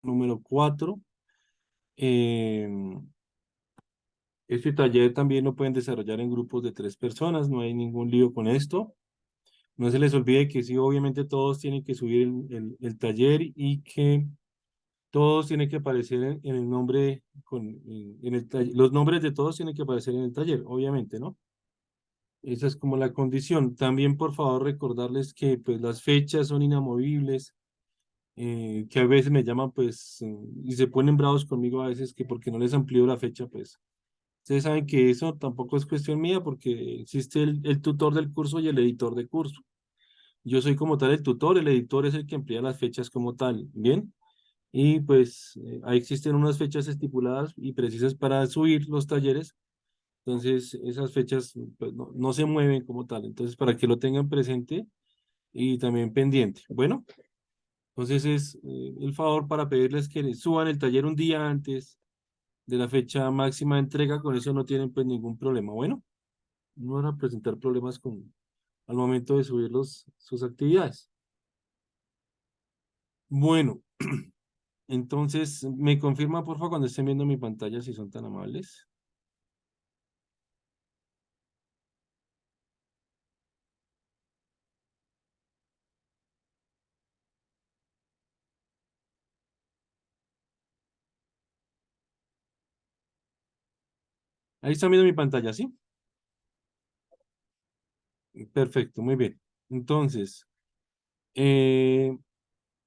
número 4. Este taller también lo pueden desarrollar en grupos de 3 personas, no hay ningún lío con esto. No se les olvide que sí, obviamente todos tienen que subir el taller y que todos tienen que aparecer en el nombre, en el los nombres de todos tienen que aparecer en el taller, obviamente, ¿no? Esa es como la condición. También, por favor, recordarles que pues las fechas son inamovibles, que a veces me llaman pues y se ponen bravos conmigo a veces que porque no les amplío la fecha, pues ustedes saben que eso tampoco es cuestión mía porque existe el tutor del curso y el editor de curso. Yo soy como tal el tutor, el editor es el que amplía las fechas como tal, ¿bien? Y pues ahí existen unas fechas estipuladas y precisas para subir los talleres, entonces esas fechas pues, no se mueven como tal, entonces para que lo tengan presente y también pendiente. Bueno, entonces es el favor para pedirles que suban el taller un día antes de la fecha máxima de entrega, con eso no tienen pues ningún problema. Bueno, no van a presentar problemas al momento de subir sus actividades. Bueno, entonces me confirma por favor cuando estén viendo mi pantalla si son tan amables. Ahí están viendo mi pantalla, ¿sí? Perfecto, muy bien. Entonces, eh,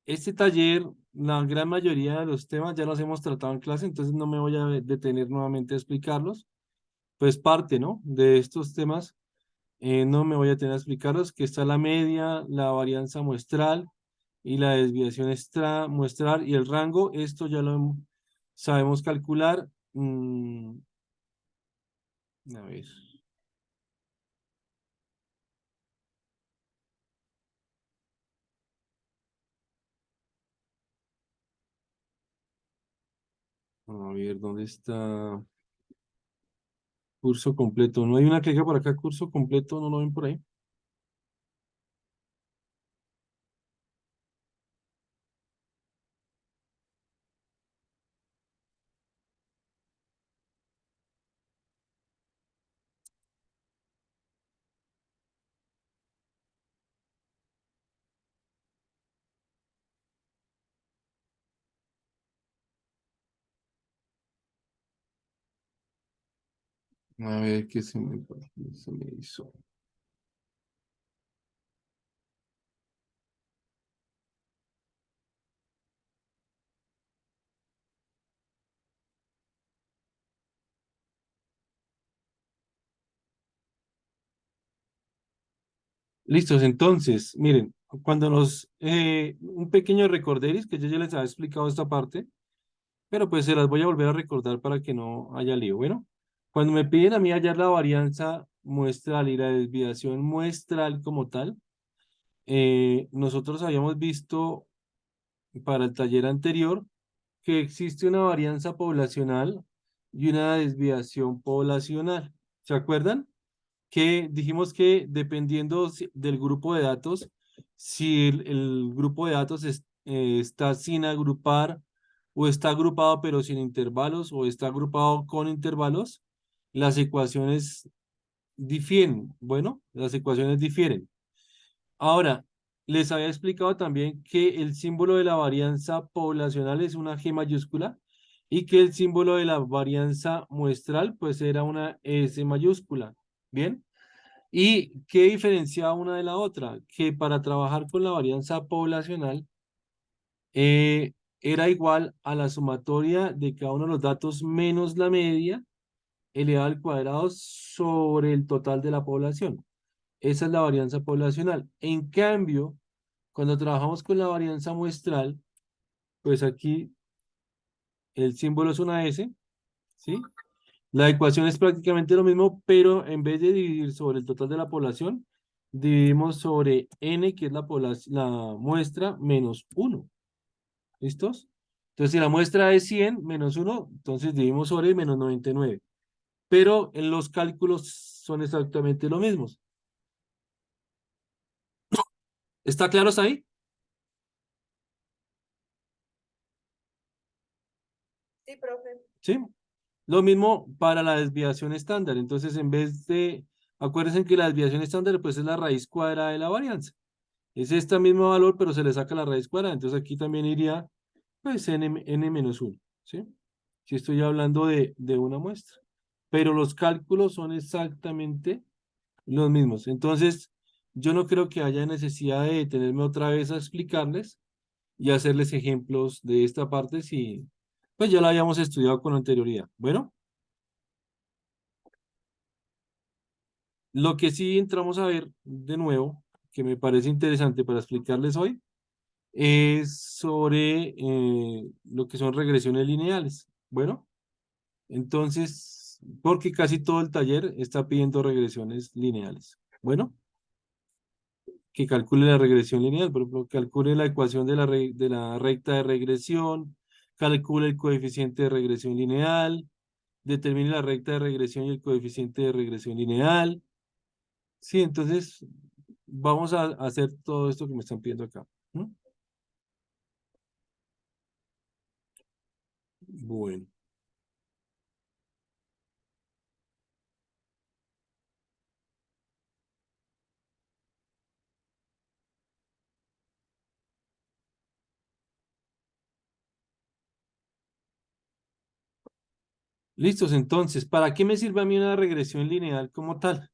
este taller, la gran mayoría de los temas ya los hemos tratado en clase, entonces no me voy a detener nuevamente a explicarlos. Pues parte, ¿no? De estos temas, no me voy a tener a explicarlos, que está la media, la varianza muestral y la desviación extra muestral y el rango. Esto ya sabemos calcular. A ver, a ver, ¿dónde está curso completo? No hay una queja por acá, curso completo, ¿no lo ven por ahí? A ver, ¿qué se me hizo? Listos, entonces, miren, cuando un pequeño recorderis, que yo ya les había explicado esta parte, pero pues se las voy a volver a recordar para que no haya lío. Bueno, cuando me piden a mí hallar la varianza muestral y la desviación muestral como tal, nosotros habíamos visto para el taller anterior que existe una varianza poblacional y una desviación poblacional. ¿Se acuerdan? Que dijimos que dependiendo del grupo de datos, si el grupo de datos está sin agrupar o está agrupado pero sin intervalos o está agrupado con intervalos, las ecuaciones difieren. Bueno, las ecuaciones difieren. Ahora, les había explicado también que el símbolo de la varianza poblacional es una G mayúscula y que el símbolo de la varianza muestral pues era una S mayúscula. Bien. ¿Y qué diferencia una de la otra? Que para trabajar con la varianza poblacional era igual a la sumatoria de cada uno de los datos menos la media elevado al cuadrado sobre el total de la población. Esa es la varianza poblacional. En cambio, cuando trabajamos con la varianza muestral, pues aquí el símbolo es una S, ¿sí? La ecuación es prácticamente lo mismo, pero en vez de dividir sobre el total de la población, dividimos sobre n, que es la muestra, menos uno. ¿Listos? Entonces, si la muestra es 100 menos uno, entonces dividimos sobre menos 99. Pero en los cálculos son exactamente lo mismo. ¿Está claro hasta ahí? Sí, profe. ¿Sí? Lo mismo para la desviación estándar. Entonces, en vez de, acuérdense que la desviación estándar pues es la raíz cuadrada de la varianza. Es este mismo valor, pero se le saca la raíz cuadrada. Entonces aquí también iría pues n menos 1, ¿sí? Si estoy hablando de una muestra. Pero los cálculos son exactamente los mismos. Entonces, yo no creo que haya necesidad de detenerme otra vez a explicarles y hacerles ejemplos de esta parte si pues ya la habíamos estudiado con anterioridad. Bueno, lo que sí entramos a ver de nuevo, que me parece interesante para explicarles hoy, es sobre lo que son regresiones lineales. Bueno, entonces, porque casi todo el taller está pidiendo regresiones lineales. Bueno, que calcule la regresión lineal, por ejemplo, calcule la ecuación de la recta de regresión, calcule el coeficiente de regresión lineal, determine la recta de regresión y el coeficiente de regresión lineal. Sí, entonces vamos a hacer todo esto que me están pidiendo acá. ¿No? Bueno, listos. Entonces, ¿para qué me sirve a mí una regresión lineal como tal?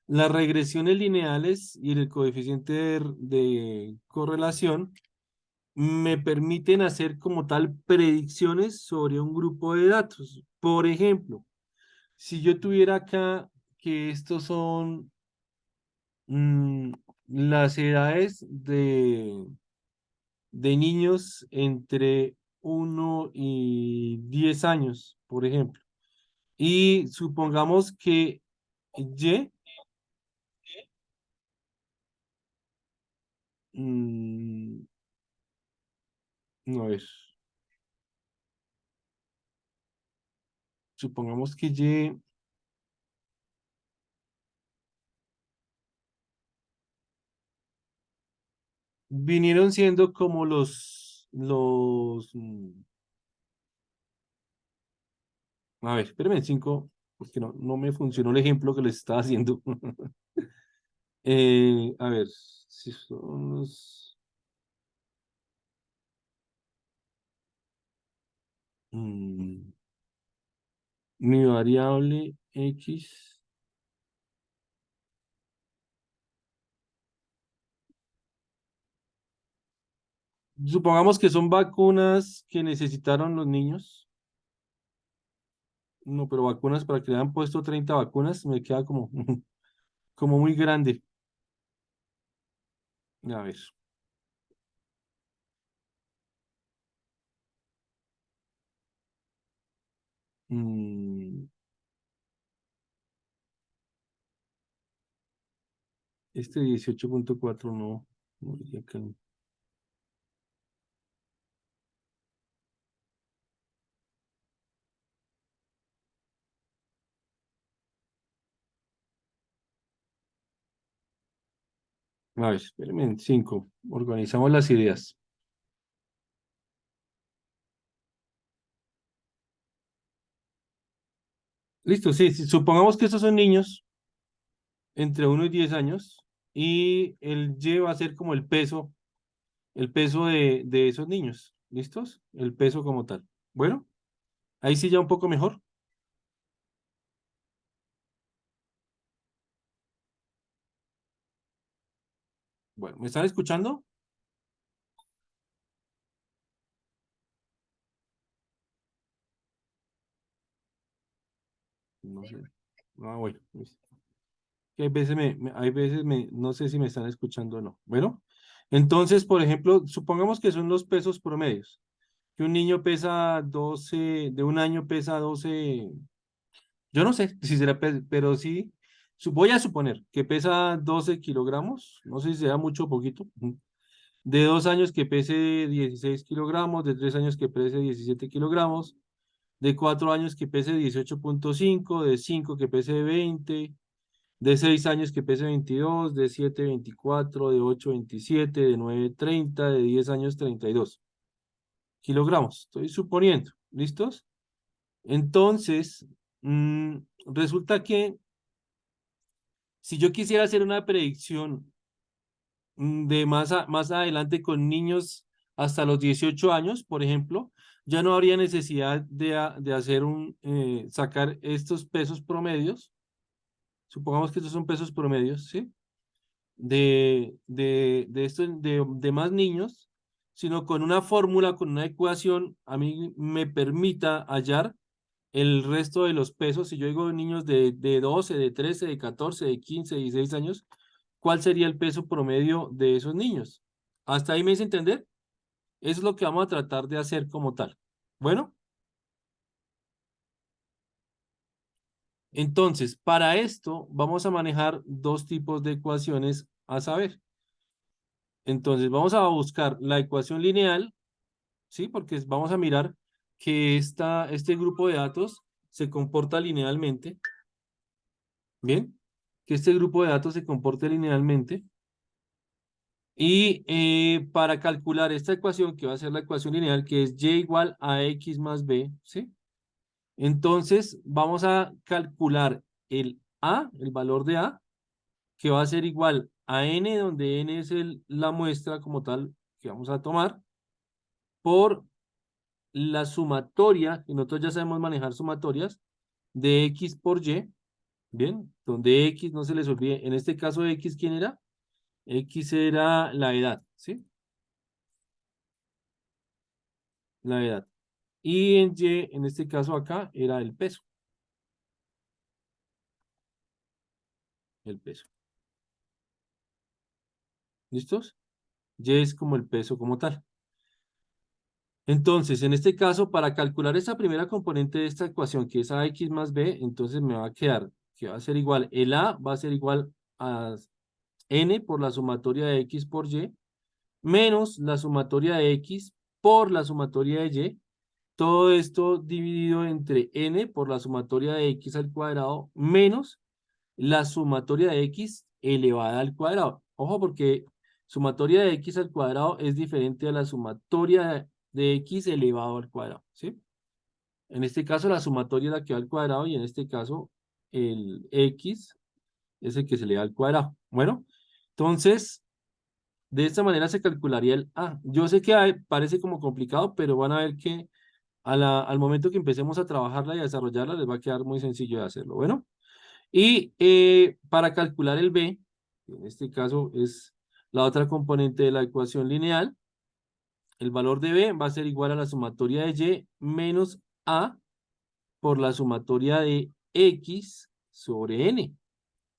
Las regresiones lineales y el coeficiente de correlación me permiten hacer como tal predicciones sobre un grupo de datos. Por ejemplo, si yo tuviera acá que estos son mm, las edades de niños entre 1 y 10 años, por ejemplo. Y supongamos que Y, mm, a ver, supongamos que Y vinieron siendo como a ver, espérenme, 5, porque no me funcionó el ejemplo que les estaba haciendo. A ver, si son mm, mi variable X. Supongamos que son vacunas que necesitaron los niños. No, pero vacunas para que le hayan puesto 30 vacunas, me queda como, como muy grande. A ver. mm, este 18.4 no iría acá. A ver, espérenme, en 5. Organizamos las ideas. Listo, sí, sí, supongamos que estos son niños entre 1 y 10 años y el Y va a ser como el peso de esos niños. ¿Listos? El peso como tal. Bueno, ahí sí ya un poco mejor. Bueno, ¿me están escuchando? No sé. Ah, bueno. Que hay veces no sé si me están escuchando o no. Bueno, entonces, por ejemplo, supongamos que son los pesos promedios. Que un niño pesa 12, de un año pesa 12. Yo no sé si será, pero sí, voy a suponer que pesa 12 kilogramos, no sé si será mucho o poquito. De 2 años que pese 16 kilogramos, de 3 años que pese 17 kilogramos, de 4 años que pese 18.5, de 5 que pese 20, de 6 años que pese 22, de 7 24, de 8 27, de 9 30, de 10 años 32 kilogramos. Estoy suponiendo, ¿listos? Entonces, mm, resulta que si yo quisiera hacer una predicción de más adelante con niños hasta los 18 años, por ejemplo, ya no habría necesidad de hacer sacar estos pesos promedios. Supongamos que estos son pesos promedios, ¿sí? De más niños, sino con una fórmula, con una ecuación, a mí me permita hallar el resto de los pesos. Si yo digo niños de 12, de 13, de 14, de 15, de 16 años, ¿cuál sería el peso promedio de esos niños? ¿Hasta ahí me hice entender? Eso es lo que vamos a tratar de hacer como tal. Bueno, entonces, para esto vamos a manejar dos tipos de ecuaciones a saber. Entonces, vamos a buscar la ecuación lineal, ¿sí? Porque vamos a mirar que este grupo de datos se comporta linealmente, ¿bien? Que este grupo de datos se comporte linealmente. Y para calcular esta ecuación, que va a ser la ecuación lineal, que es y igual a x más b, ¿sí? Entonces, vamos a calcular el valor de a, que va a ser igual a n, donde n es la muestra como tal que vamos a tomar, por la sumatoria, y nosotros ya sabemos manejar sumatorias, de x por y, ¿bien? Donde x, no se les olvide, en este caso x, ¿quién era? X era la edad, ¿sí? La edad. Y en y, en este caso acá, era el peso, el peso. ¿Listos? Y es como el peso como tal. Entonces, en este caso, para calcular esta primera componente de esta ecuación, que es ax más b, entonces me va a quedar que va a ser igual, el a va a ser igual a n por la sumatoria de x por y, menos la sumatoria de x por la sumatoria de y. Todo esto dividido entre n por la sumatoria de x al cuadrado, menos la sumatoria de x elevada al cuadrado. Ojo, porque sumatoria de x al cuadrado es diferente a la sumatoria de x elevado al cuadrado, ¿sí? En este caso la sumatoria es la que va al cuadrado y en este caso el x es el que se eleva al cuadrado. Bueno, entonces de esta manera se calcularía el a. Yo sé que parece como complicado, pero van a ver que al momento que empecemos a trabajarla y a desarrollarla les va a quedar muy sencillo de hacerlo. Bueno. Y para calcular el b, en este caso es la otra componente de la ecuación lineal, el valor de b va a ser igual a la sumatoria de y menos a por la sumatoria de x sobre n.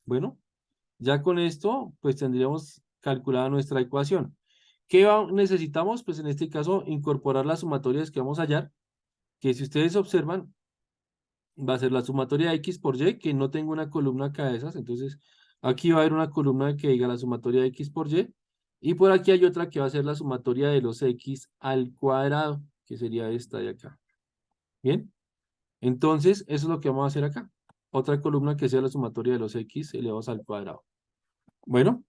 Bueno, ya con esto, pues tendríamos calculada nuestra ecuación. ¿Qué necesitamos? Pues en este caso, incorporar las sumatorias que vamos a hallar, que si ustedes observan, va a ser la sumatoria de x por y, que no tengo una columna acá de esas, entonces aquí va a haber una columna que diga la sumatoria de x por y por aquí hay otra que va a ser la sumatoria de los x al cuadrado, que sería esta de acá. Bien, entonces eso es lo que vamos a hacer acá. Otra columna que sea la sumatoria de los x elevados al cuadrado. Bueno,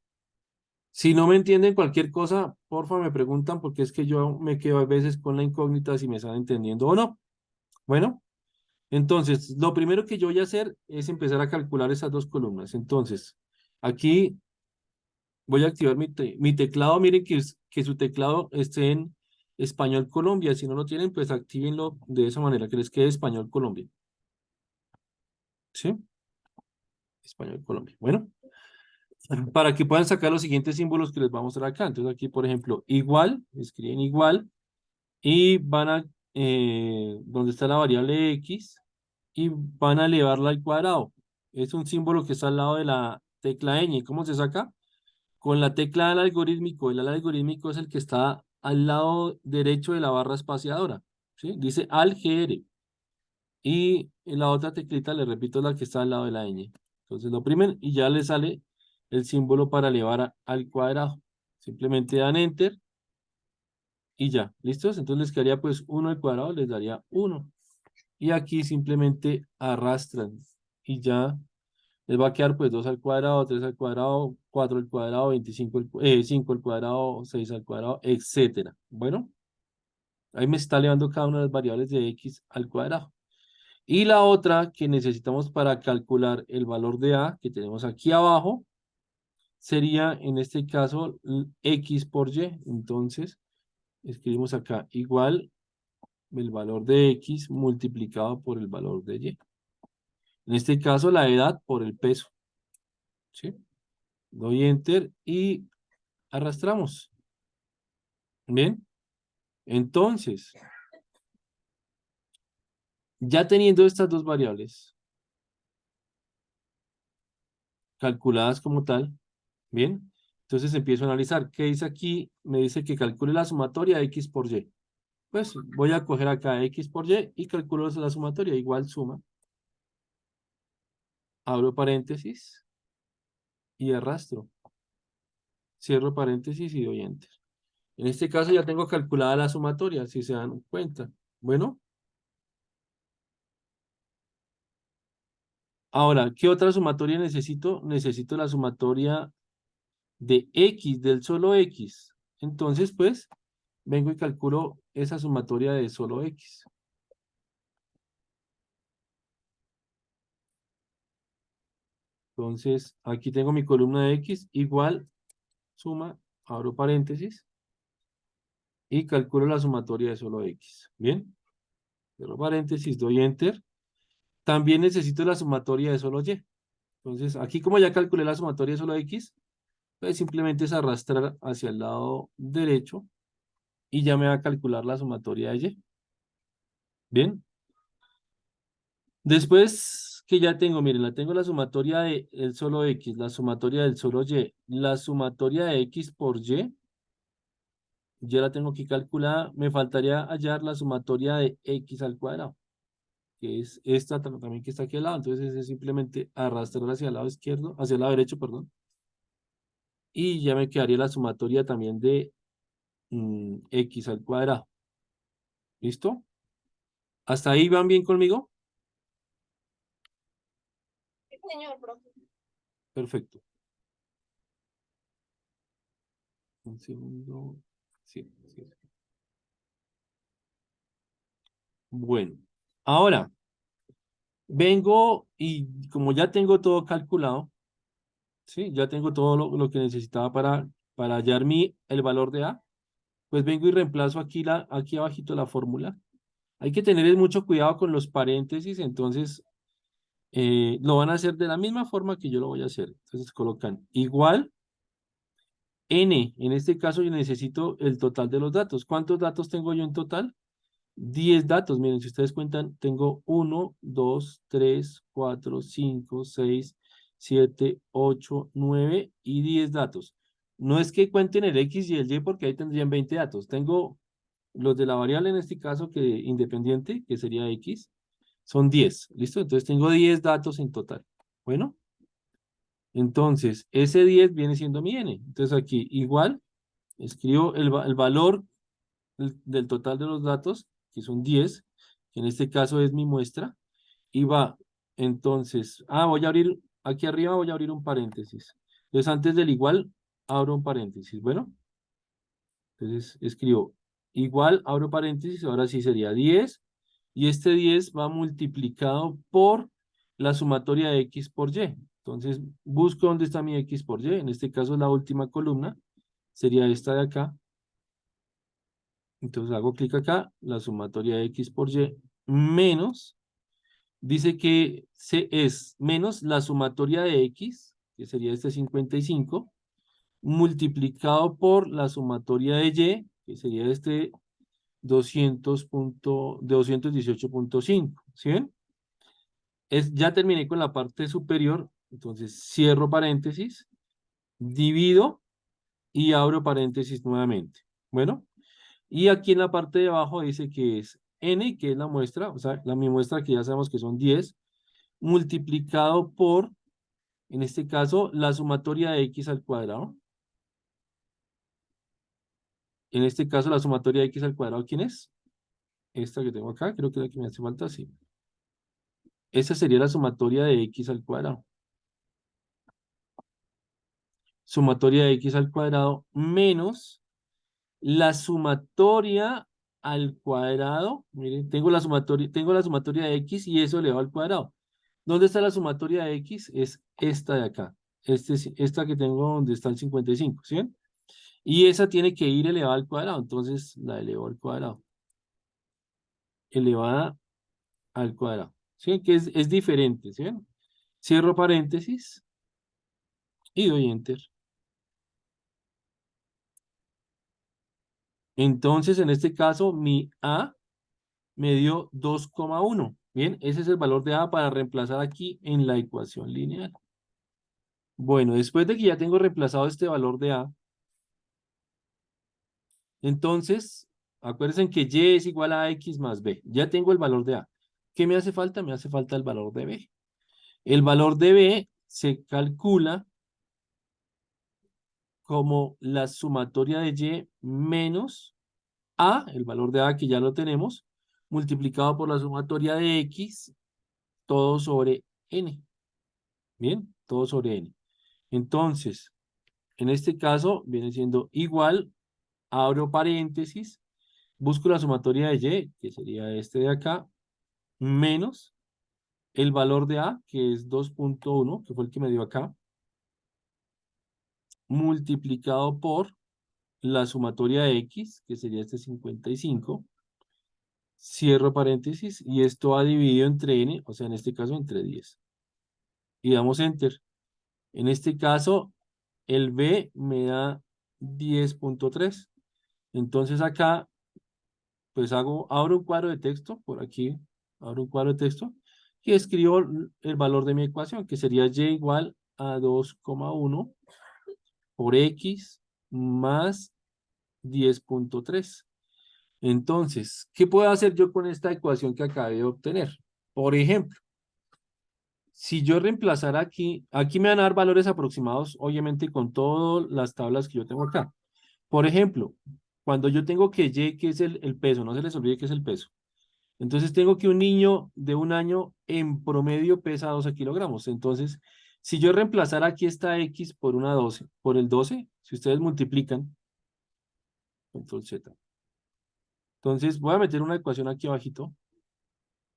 si no me entienden cualquier cosa, porfa me preguntan porque es que yo me quedo a veces con la incógnita si me están entendiendo o no. Bueno. Entonces, lo primero que yo voy a hacer es empezar a calcular esas dos columnas. Entonces, aquí voy a activar mi teclado. Miren que su teclado esté en Español Colombia. Si no lo tienen, pues actívenlo de esa manera, que les quede Español Colombia. ¿Sí? Español Colombia. Bueno, para que puedan sacar los siguientes símbolos que les vamos a mostrar acá. Entonces, aquí, por ejemplo, igual, escriben igual y van a, donde está la variable x, y van a elevarla al cuadrado. Es un símbolo que está al lado de la tecla ñ. ¿Cómo se saca? Con la tecla del algorítmico. El algorítmico es el que está al lado derecho de la barra espaciadora. ¿Sí? Dice algr. Y en la otra teclita, le repito, es la que está al lado de la ñ. Entonces lo oprimen y ya les sale el símbolo para elevar al cuadrado. Simplemente dan enter y ya. ¿Listos? Entonces les quedaría pues 1 al cuadrado, les daría 1. Y aquí simplemente arrastran y ya les va a quedar pues 2 al cuadrado, 3 al cuadrado, 4 al cuadrado, 5 al cuadrado, 6 al cuadrado, etcétera. Bueno, ahí me está elevando cada una de las variables de x al cuadrado. Y la otra que necesitamos para calcular el valor de A, que tenemos aquí abajo, sería en este caso X por Y. Entonces, escribimos acá igual el valor de X multiplicado por el valor de Y. En este caso, la edad por el peso. ¿Sí? Doy Enter y arrastramos. Bien. Entonces, ya teniendo estas dos variables calculadas como tal, bien, entonces empiezo a analizar. ¿Qué dice aquí? Me dice que calcule la sumatoria X por Y. Pues voy a coger acá X por Y y calculo la sumatoria. Igual suma. Abro paréntesis y arrastro. Cierro paréntesis y doy Enter. En este caso ya tengo calculada la sumatoria, si se dan cuenta. Bueno, ahora, ¿qué otra sumatoria necesito? Necesito la sumatoria de X, del solo X. Entonces, pues, vengo y calculo esa sumatoria de solo X. Entonces, aquí tengo mi columna de X, igual, suma, abro paréntesis, y calculo la sumatoria de solo X. Bien, cierro paréntesis, doy Enter. También necesito la sumatoria de solo Y. Entonces, aquí como ya calculé la sumatoria de solo X, pues simplemente es arrastrar hacia el lado derecho y ya me va a calcular la sumatoria de Y. Bien, después que ya tengo, miren, la tengo la sumatoria de el solo X, la sumatoria del solo Y, la sumatoria de X por Y, ya la tengo aquí calculada, me faltaría hallar la sumatoria de X al cuadrado, que es esta también que está aquí al lado, entonces es simplemente arrastrar hacia el lado izquierdo, hacia el lado derecho, perdón, y ya me quedaría la sumatoria también de X al cuadrado. ¿Listo? ¿Hasta ahí van bien conmigo? Sí, señor, profe. Perfecto. Un segundo. Sí, sí. Bueno, ahora vengo y como ya tengo todo calculado, ¿sí? Ya tengo todo lo que necesitaba para hallar el valor de A, pues vengo y reemplazo aquí, aquí abajito la fórmula. Hay que tener mucho cuidado con los paréntesis, entonces lo van a hacer de la misma forma que yo lo voy a hacer. Entonces colocan igual N, en este caso yo necesito el total de los datos. ¿Cuántos datos tengo yo en total? 10 datos. Miren, si ustedes cuentan, tengo 1, 2, 3, 4, 5, 6, 7, 8, 9 y 10 datos. No es que cuenten el X y el Y porque ahí tendrían 20 datos. Tengo los de la variable en este caso que independiente, que sería X, son 10. ¿Listo? Entonces tengo 10 datos en total. Bueno, entonces ese 10 viene siendo mi N. Entonces aquí igual escribo el valor del total de los datos, que son 10, que en este caso es mi muestra, y va, entonces, voy a abrir, aquí arriba voy a abrir un paréntesis. Entonces, antes del igual, abro un paréntesis. Bueno, entonces escribo igual, abro paréntesis, ahora sí sería 10, y este 10 va multiplicado por la sumatoria de X por Y. Entonces, busco dónde está mi X por Y, en este caso la última columna, sería esta de acá. Entonces hago clic acá, la sumatoria de X por Y menos, dice que es menos la sumatoria de X, que sería este 55, multiplicado por la sumatoria de Y, que sería este 218.5. ¿Sí ven? Ya terminé con la parte superior, entonces cierro paréntesis, divido y abro paréntesis nuevamente. Bueno. Y aquí en la parte de abajo dice que es n, que es la muestra, o sea, mi muestra que ya sabemos que son 10, multiplicado por, en este caso, la sumatoria de x al cuadrado. En este caso, la sumatoria de x al cuadrado, ¿quién es? Esta que tengo acá, creo que es la que me hace falta, sí. Esa sería la sumatoria de x al cuadrado. Sumatoria de x al cuadrado menos la sumatoria al cuadrado. Miren, tengo la sumatoria de X y eso elevado al cuadrado. ¿Dónde está la sumatoria de X? Es esta de acá. Esta que tengo donde está el 55, ¿sí ven? Y esa tiene que ir elevada al cuadrado. Entonces la elevo al cuadrado. Elevada al cuadrado. ¿Sí ven? Que es diferente, ¿sí ven? Cierro paréntesis y doy enter. Entonces, en este caso, mi A me dio 2,1. Bien, ese es el valor de A para reemplazar aquí en la ecuación lineal. Bueno, después de que ya tengo reemplazado este valor de A, entonces, acuérdense que Y es igual a X más B. Ya tengo el valor de A. ¿Qué me hace falta? Me hace falta el valor de B. El valor de B se calcula como la sumatoria de Y menos A, el valor de A que ya lo tenemos, multiplicado por la sumatoria de X, todo sobre N. Bien, todo sobre N. Entonces, en este caso viene siendo igual, abro paréntesis, busco la sumatoria de Y, que sería este de acá, menos el valor de A, que es 2,1, que fue el que me dio acá, multiplicado por la sumatoria de X, que sería este 55, cierro paréntesis, y esto va dividido entre N, o sea, en este caso entre 10. Y damos Enter. En este caso, el B me da 10,3. Entonces acá, pues abro un cuadro de texto, por aquí, abro un cuadro de texto, y escribo el valor de mi ecuación, que sería Y igual a 2,1 por X más 10,3. Entonces, ¿qué puedo hacer yo con esta ecuación que acabé de obtener? Por ejemplo, si yo reemplazara aquí me van a dar valores aproximados, obviamente con todas las tablas que yo tengo acá. Por ejemplo, cuando yo tengo que Y, que es el peso, no se les olvide que es el peso. Entonces tengo que un niño de 1 año en promedio pesa 12 kilogramos. Entonces, si yo reemplazara aquí esta X por una 12, por el 12, si ustedes multiplican, control Z. Entonces voy a meter una ecuación aquí abajito,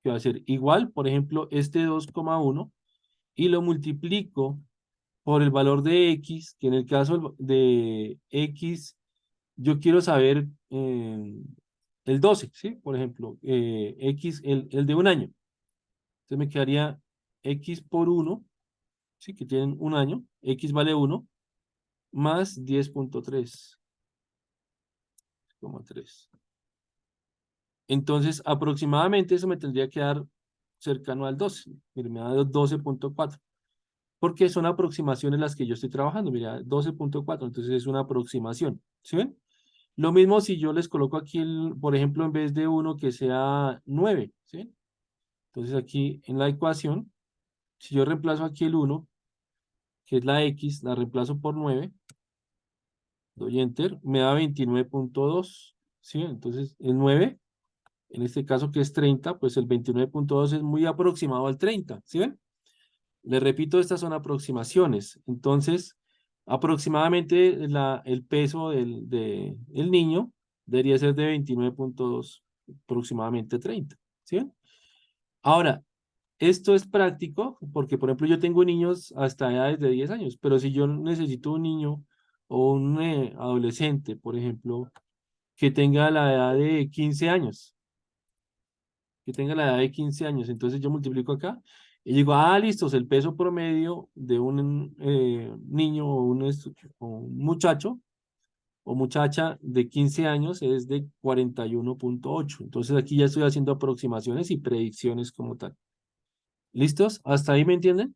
que va a ser igual, por ejemplo, este 2,1 y lo multiplico por el valor de X, que en el caso de X, yo quiero saber el 12, ¿sí? Por ejemplo, X, el de 1 año. Entonces me quedaría X por 1, ¿sí? Que tienen 1 año. X vale 1 más 10,3. Entonces, aproximadamente eso me tendría que dar cercano al 12. Mire, me da 12,4. Porque son aproximaciones las que yo estoy trabajando. Mira, 12,4. Entonces es una aproximación. ¿Sí ven? Lo mismo si yo les coloco aquí, por ejemplo, en vez de 1 que sea 9. ¿Sí? Entonces aquí en la ecuación, si yo reemplazo aquí el 1, que es la X, la reemplazo por 9, doy Enter, me da 29,2. ¿Sí? Entonces el 9, en este caso que es 30, pues el 29,2 es muy aproximado al 30. ¿Sí ven? Les repito, estas son aproximaciones. Entonces, aproximadamente el peso del niño debería ser de 29,2, aproximadamente 30. ¿Sí ven? Ahora, esto es práctico porque, por ejemplo, yo tengo niños hasta edades de 10 años, pero si yo necesito un niño o un adolescente, por ejemplo, que tenga la edad de 15 años, entonces yo multiplico acá y digo, listo, el peso promedio de un niño o un muchacho o muchacha de 15 años es de 41,8. Entonces aquí ya estoy haciendo aproximaciones y predicciones como tal. ¿Listos? ¿Hasta ahí me entienden?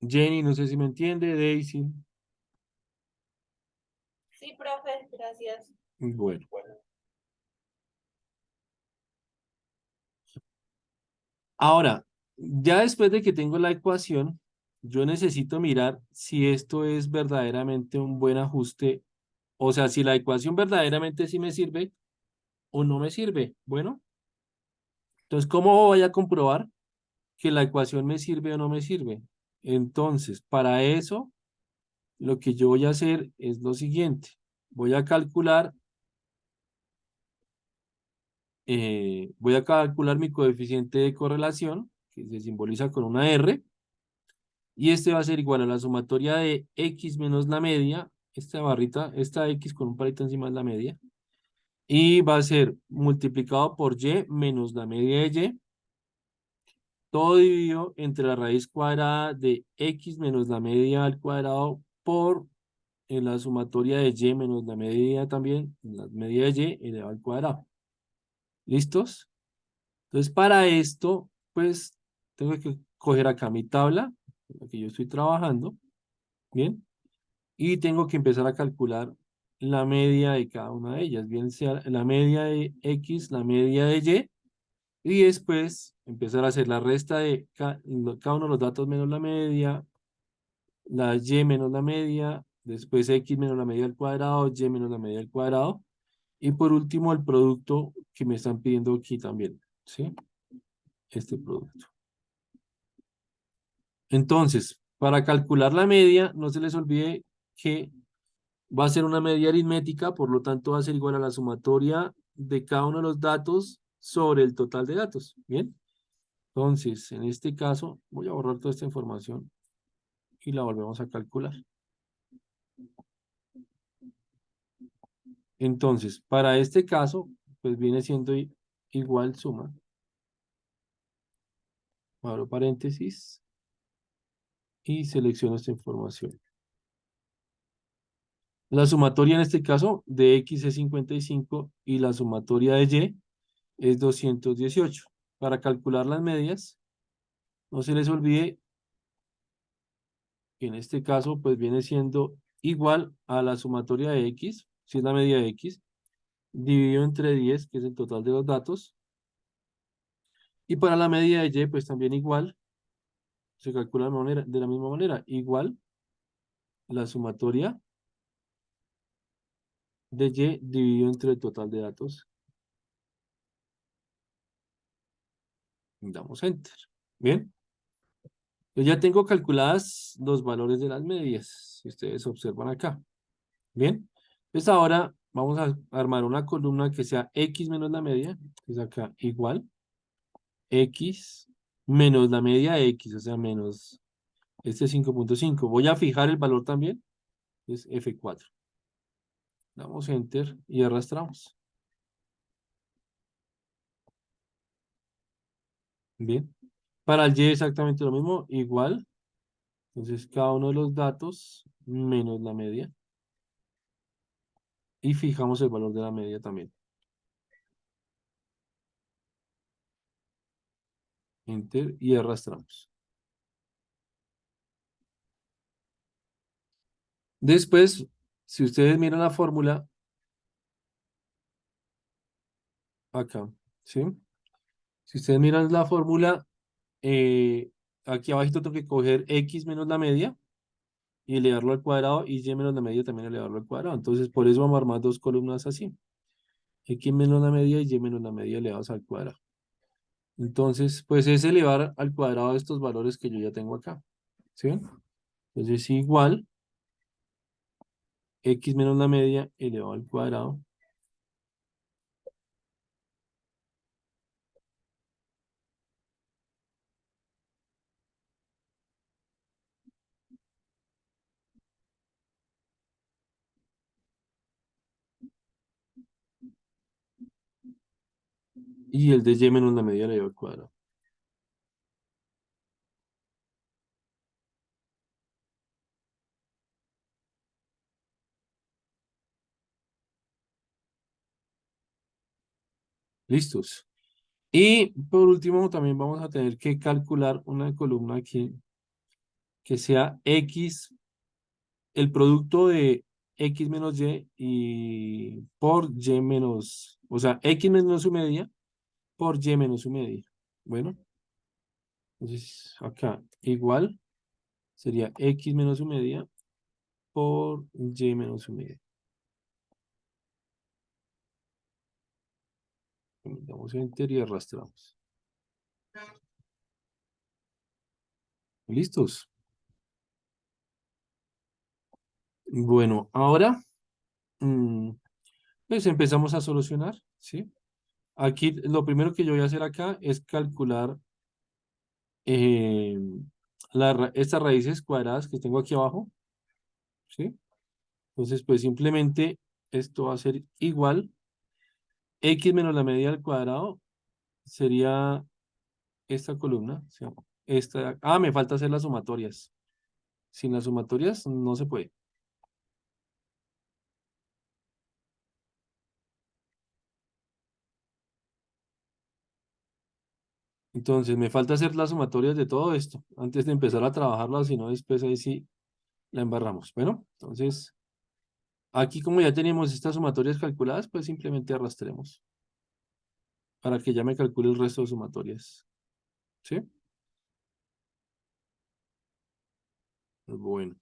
Jenny, no sé si me entiende, Daisy. Sí, profe, gracias. Bueno. Ahora, ya después de que tengo la ecuación, yo necesito mirar si esto es verdaderamente un buen ajuste, o sea, si la ecuación verdaderamente sí me sirve o no me sirve. Bueno, entonces, ¿cómo voy a comprobar que la ecuación me sirve o no me sirve? Entonces, para eso lo que yo voy a hacer es lo siguiente. Voy a calcular, mi coeficiente de correlación, que se simboliza con una R, y este va a ser igual a la sumatoria de X menos la media, esta barrita, esta X con un palito encima es la media, y va a ser multiplicado por Y menos la media de Y, todo dividido entre la raíz cuadrada de X menos la media al cuadrado por la sumatoria de Y menos la media también, la media de Y elevado al cuadrado. ¿Listos? Entonces, para esto, pues, tengo que coger acá mi tabla, en la que yo estoy trabajando, ¿bien? Y tengo que empezar a calcular la media de cada una de ellas, bien sea la media de X, la media de Y después empezar a hacer la resta de cada uno de los datos menos la media, la Y menos la media, después X menos la media al cuadrado, Y menos la media al cuadrado, y por último el producto que me están pidiendo aquí también, ¿sí? Este producto. Entonces, para calcular la media, no se les olvide que va a ser una media aritmética, por lo tanto va a ser igual a la sumatoria de cada uno de los datos sobre el total de datos, ¿bien? Entonces, en este caso, voy a borrar toda esta información y la volvemos a calcular. Entonces, para este caso, pues viene siendo igual suma, abro paréntesis y selecciono esta información. La sumatoria en este caso de X es 55 y la sumatoria de Y es 218. Para calcular las medias, no se les olvide que en este caso pues viene siendo igual a la sumatoria de X, si es la media de X, dividido entre 10, que es el total de los datos. Y para la media de Y pues también igual, se calcula de la misma manera, igual la sumatoria de Y dividido entre el total de datos. Damos Enter. Bien. Yo ya tengo calculadas los valores de las medias, si ustedes observan acá. Bien. Pues ahora vamos a armar una columna que sea X menos la media, que es acá igual, X menos la media de X, o sea, menos este 5.5. Voy a fijar el valor también, es F4. Damos Enter y arrastramos. Bien. Para el Y exactamente lo mismo, igual. Entonces, cada uno de los datos menos la media. Y fijamos el valor de la media también. Enter y arrastramos. Después, si ustedes miran la fórmula, acá, ¿sí? Si ustedes miran la fórmula, eh, aquí abajito tengo que coger X menos la media y elevarlo al cuadrado y Y menos la media también elevarlo al cuadrado. Entonces, por eso vamos a armar dos columnas así. X menos la media y Y menos la media elevados al cuadrado. Entonces, pues es elevar al cuadrado estos valores que yo ya tengo acá. ¿Sí ven? Entonces, igual X menos la media elevado al cuadrado. Y el de Y menos la media elevado al cuadrado. ¿Listos? Y por último, también vamos a tener que calcular una columna aquí que sea X, el producto de X menos y por Y menos, o sea, X menos su media por Y menos su media. Bueno, entonces acá igual sería X menos su media por Y menos su media. Damos enter y arrastramos. ¿Listos? Bueno, ahora pues empezamos a solucionar, ¿sí? Aquí lo primero que yo voy a hacer acá es calcular eh, estas raíces cuadradas que tengo aquí abajo, ¿sí? Entonces, pues simplemente esto va a ser igual. X menos la media al cuadrado sería esta columna, ¿sí? Me falta hacer las sumatorias. Sin las sumatorias no se puede. Entonces, me falta hacer las sumatorias de todo esto antes de empezar a trabajarlo, si no después ahí sí la embarramos. Bueno, entonces, aquí como ya teníamos estas sumatorias calculadas, pues simplemente arrastremos para que ya me calcule el resto de sumatorias. ¿Sí? Bueno,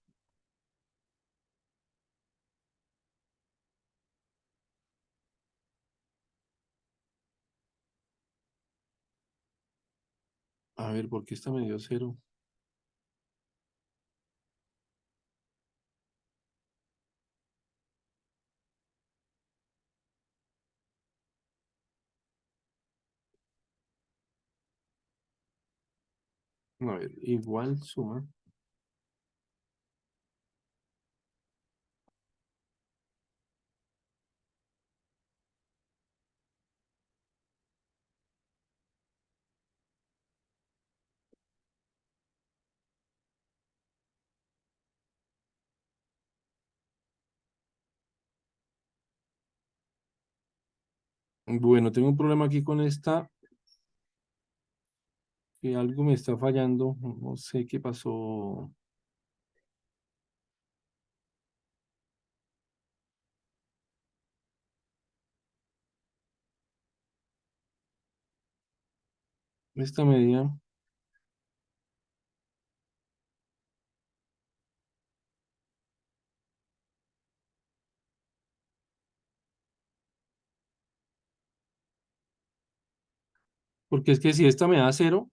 a ver, ¿por qué esta me dio cero? A ver, igual suma. Bueno, tengo un problema aquí con esta, que algo me está fallando, no sé qué pasó. Esta medida, porque es que si esta me da cero,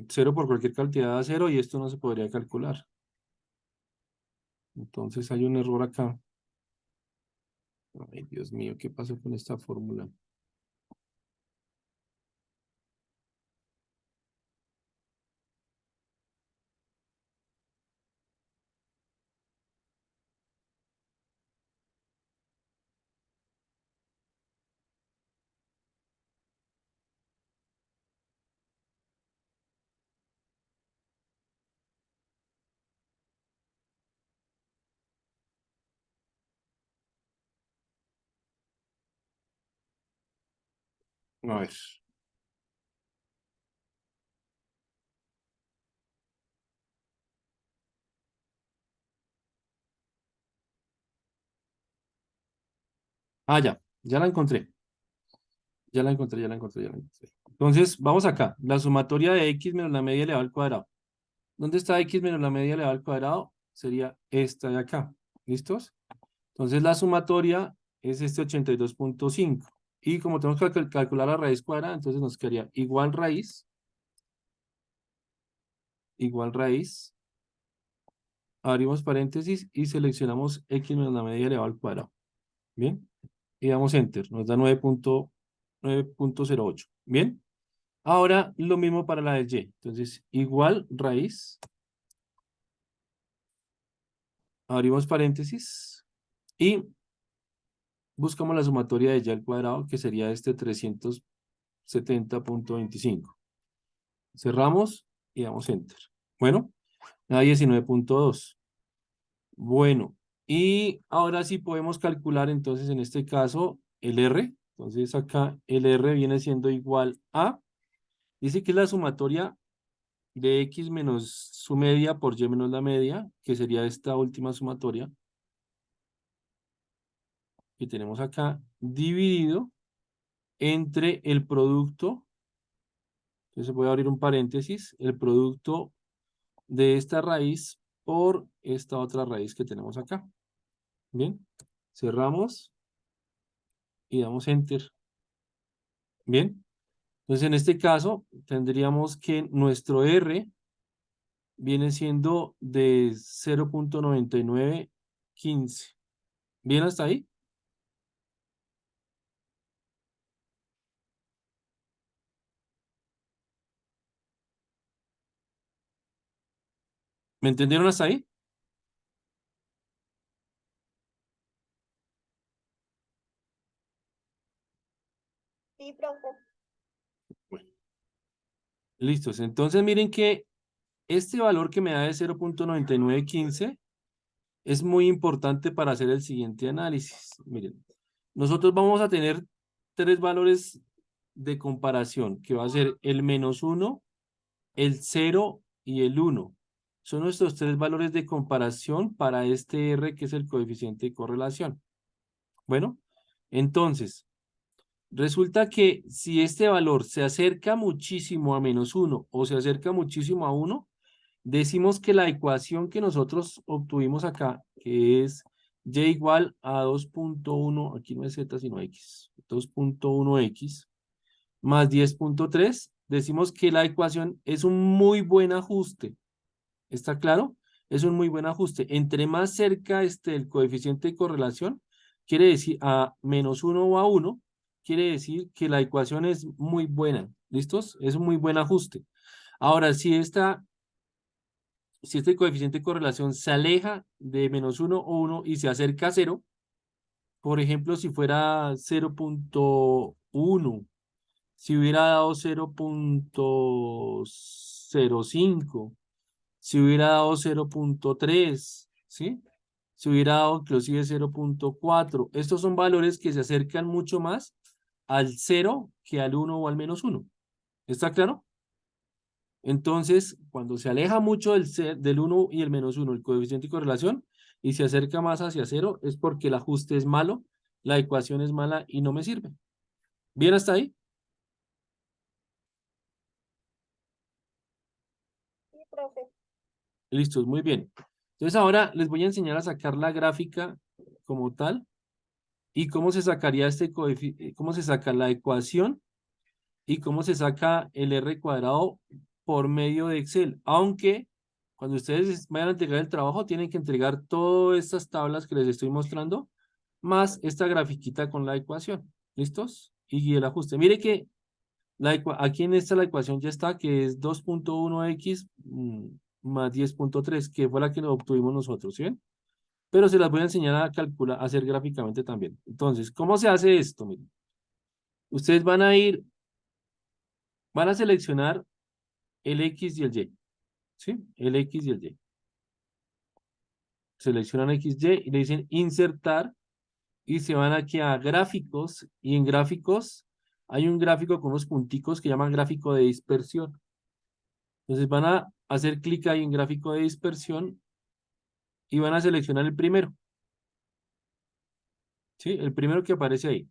cero por cualquier cantidad da cero y esto no se podría calcular. Entonces hay un error acá. Ay, Dios mío, ¿qué pasó con esta fórmula? A ver. Ya la encontré. Ya la encontré, ya la encontré, ya la encontré. Entonces, vamos acá. La sumatoria de x menos la media elevada al cuadrado. ¿Dónde está x menos la media elevada al cuadrado? Sería esta de acá. ¿Listos? Entonces, la sumatoria es este 82,5. Y como tenemos que calcular la raíz cuadrada, entonces nos quedaría igual raíz, abrimos paréntesis y seleccionamos x menos la media elevada al cuadrado. ¿Bien? Y damos enter. Nos da 9,08. ¿Bien? Ahora lo mismo para la del y. Entonces, igual raíz, abrimos paréntesis y buscamos la sumatoria de y al cuadrado, que sería este 370,25. Cerramos y damos enter. Bueno, da 19,2. Bueno, y ahora sí podemos calcular entonces en este caso el R. Entonces acá el R viene siendo igual a, dice que es la sumatoria de x menos su media por y menos la media, que sería esta última sumatoria que tenemos acá, dividido entre el producto, entonces voy a abrir un paréntesis, el producto de esta raíz por esta otra raíz que tenemos acá. Bien, cerramos y damos enter. Bien, entonces en este caso tendríamos que nuestro R viene siendo de 0.9915. ¿Bien hasta ahí? ¿Me entendieron hasta ahí? Sí, profe. Bueno, listos. Entonces miren que este valor que me da de 0.9915 es muy importante para hacer el siguiente análisis. Miren, nosotros vamos a tener tres valores de comparación, que va a ser el -1, el 0 y el 1. Son nuestros tres valores de comparación para este R, que es el coeficiente de correlación. Bueno, entonces, resulta que si este valor se acerca muchísimo a -1 o se acerca muchísimo a 1, decimos que la ecuación que nosotros obtuvimos acá, que es y igual a 2.1, aquí no es z sino x, 2.1x más 10.3, decimos que la ecuación es un muy buen ajuste. ¿Está claro? Es un muy buen ajuste. Entre más cerca esté el coeficiente de correlación, quiere decir a -1 o a 1, quiere decir que la ecuación es muy buena. ¿Listos? Es un muy buen ajuste. Ahora, si este coeficiente de correlación se aleja de -1 o 1 y se acerca a 0, por ejemplo, si fuera 0.1, si hubiera dado 0.05, si hubiera dado 0.3, ¿sí? Si hubiera dado inclusive 0.4. Estos son valores que se acercan mucho más al 0 que al 1 o al -1. ¿Está claro? Entonces, cuando se aleja mucho del 1 y el -1, el coeficiente de correlación, y se acerca más hacia 0, es porque el ajuste es malo, la ecuación es mala y no me sirve. ¿Bien hasta ahí? Sí, profe. Listo, muy bien. Entonces ahora les voy a enseñar a sacar la gráfica como tal y cómo se sacaría cómo se saca la ecuación y cómo se saca el R cuadrado por medio de Excel. Aunque cuando ustedes vayan a entregar el trabajo, tienen que entregar todas estas tablas que les estoy mostrando, más esta grafiquita con la ecuación. ¿Listos? Y el ajuste. Mire que aquí en esta la ecuación ya está, que es 2.1x más 10.3, que fue la que obtuvimos nosotros, ¿sí ven? Pero se las voy a enseñar a calcular, a hacer gráficamente también. Entonces, ¿cómo se hace esto? Miren, ustedes van a seleccionar el X y el Y, ¿sí? El X y el Y. Seleccionan X, Y y le dicen insertar y se van aquí a gráficos y en gráficos hay un gráfico con unos punticos que llaman gráfico de dispersión. Entonces van a hacer clic ahí en gráfico de dispersión y van a seleccionar el primero, ¿sí? El primero que aparece ahí.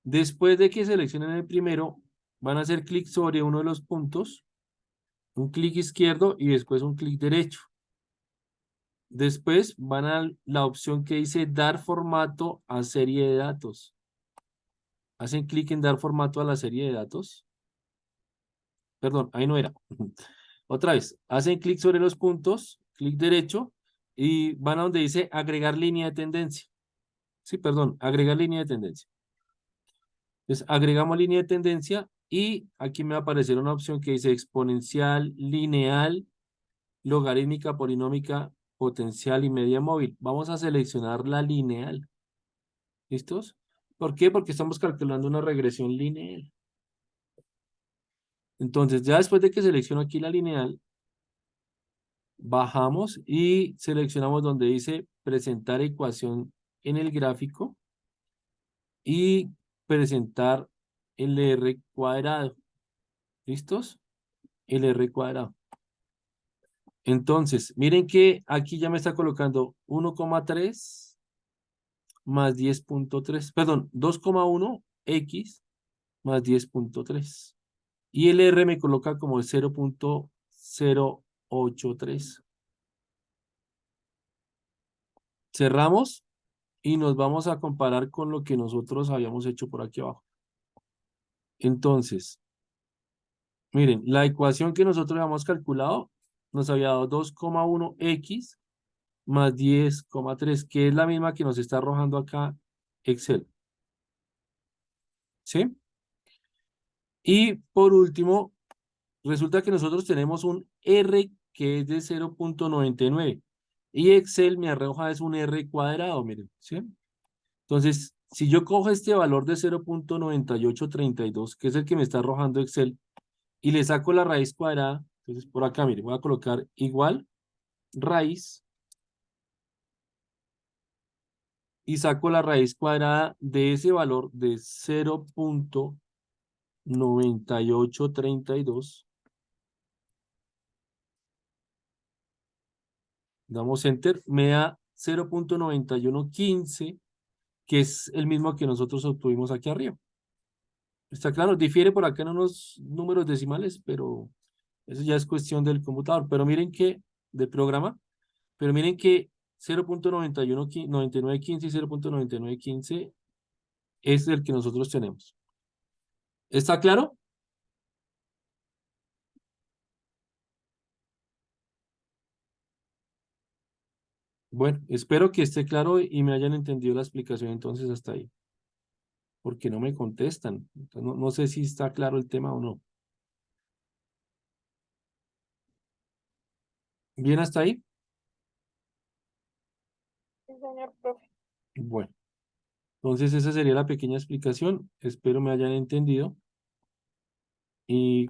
Después de que seleccionen el primero, van a hacer clic sobre uno de los puntos, un clic izquierdo y después un clic derecho. Después van a la opción que dice dar formato a serie de datos. Hacen clic en dar formato a la serie de datos. Perdón, ahí no era. Otra vez, hacen clic sobre los puntos, clic derecho y van a donde dice agregar línea de tendencia. Sí, perdón, agregar línea de tendencia. Entonces, agregamos línea de tendencia y aquí me va a aparecer una opción que dice exponencial, lineal, logarítmica, polinómica, potencial y media móvil. Vamos a seleccionar la lineal. ¿Listos? ¿Por qué? Porque estamos calculando una regresión lineal. Entonces, ya después de que selecciono aquí la lineal, bajamos y seleccionamos donde dice presentar ecuación en el gráfico y presentar el R cuadrado. ¿Listos? El R cuadrado. Entonces, miren que aquí ya me está colocando 1,3 más 10.3, perdón, 2,1 X más 10.3. Y el R me coloca como 0.083. Cerramos y nos vamos a comparar con lo que nosotros habíamos hecho por aquí abajo. Entonces, miren, la ecuación que nosotros habíamos calculado nos había dado 2,1x más 10,3, que es la misma que nos está arrojando acá Excel. ¿Sí? Y por último, resulta que nosotros tenemos un R que es de 0,99 y Excel me arroja es un R cuadrado, miren, ¿sí? Entonces, si yo cojo este valor de 0,9832, que es el que me está arrojando Excel, y le saco la raíz cuadrada, entonces por acá, miren, voy a colocar igual raíz y saco la raíz cuadrada de ese valor de 0,9832. Damos enter, me da 0,9115, que es el mismo que nosotros obtuvimos aquí arriba. Está claro, difiere por acá en unos números decimales, pero eso ya es cuestión del computador. Pero miren que, del programa, pero miren que 0,9915 y 0,9915 es el que nosotros tenemos. ¿Está claro? Bueno, espero que esté claro y me hayan entendido la explicación entonces hasta ahí, porque no me contestan. Entonces, no sé si está claro el tema o no. ¿Bien hasta ahí? Sí, señor profe. Bueno, entonces esa sería la pequeña explicación. Espero me hayan entendido. Y